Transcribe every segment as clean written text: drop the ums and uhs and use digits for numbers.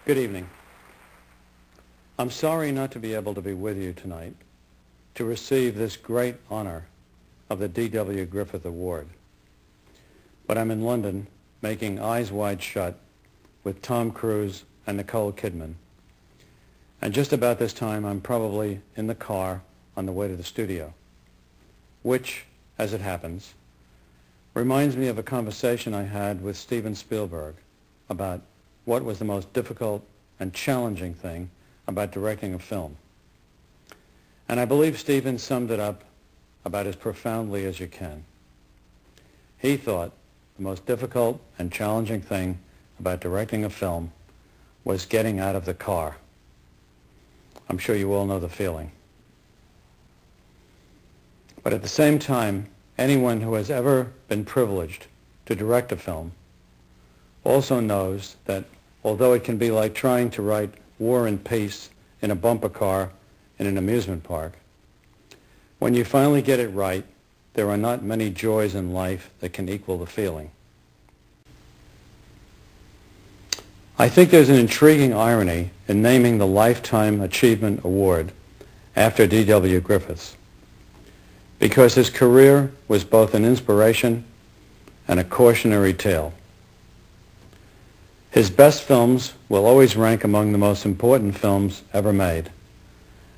Good evening. I'm sorry not to be able to be with you tonight to receive this great honor of the D.W. Griffith Award. But I'm in London making Eyes Wide Shut with Tom Cruise and Nicole Kidman. And just about this time, I'm probably in the car on the way to the studio, which, as it happens, reminds me of a conversation I had with Steven Spielberg about what was the most difficult and challenging thing about directing a film. And I believe Steven summed it up about as profoundly as you can. He thought the most difficult and challenging thing about directing a film was getting out of the car. I'm sure you all know the feeling. But at the same time, anyone who has ever been privileged to direct a film also knows that although it can be like trying to write War and Peace in a bumper car in an amusement park, when you finally get it right, there are not many joys in life that can equal the feeling. I think there's an intriguing irony in naming the Lifetime Achievement Award after D.W. Griffith, because his career was both an inspiration and a cautionary tale. His best films will always rank among the most important films ever made,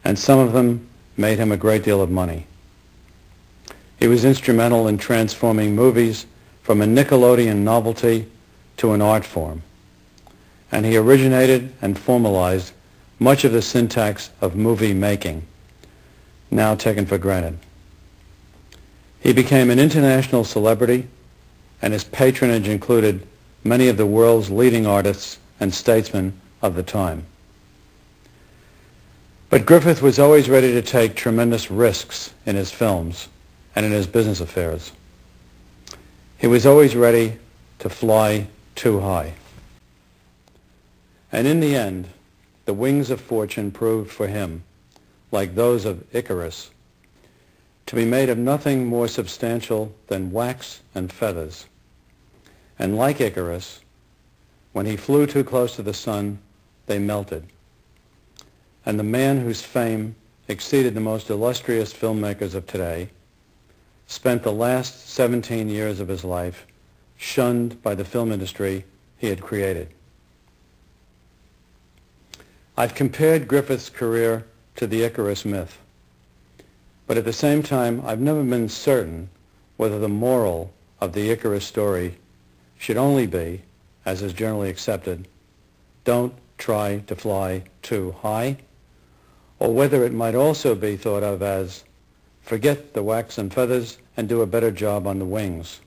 and some of them made him a great deal of money. He was instrumental in transforming movies from a Nickelodeon novelty to an art form, and he originated and formalized much of the syntax of movie making, now taken for granted. He became an international celebrity, and his patronage included many of the world's leading artists and statesmen of the time. But Griffith was always ready to take tremendous risks in his films and in his business affairs. He was always ready to fly too high. And in the end, the wings of fortune proved for him, like those of Icarus, to be made of nothing more substantial than wax and feathers. And like Icarus, when he flew too close to the sun, they melted. And the man whose fame exceeded the most illustrious filmmakers of today spent the last 17 years of his life shunned by the film industry he had created. I've compared Griffith's career to the Icarus myth, but at the same time, I've never been certain whether the moral of the Icarus story should only be, as is generally accepted, don't try to fly too high, or whether it might also be thought of as forget the wax and feathers and do a better job on the wings.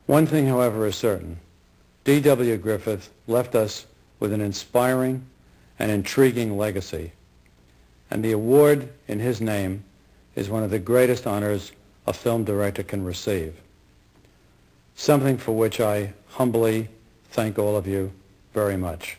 One thing, however, is certain. D.W. Griffith left us with an inspiring and intriguing legacy, and the award in his name is one of the greatest honors a film director can receive, something for which I humbly thank all of you very much.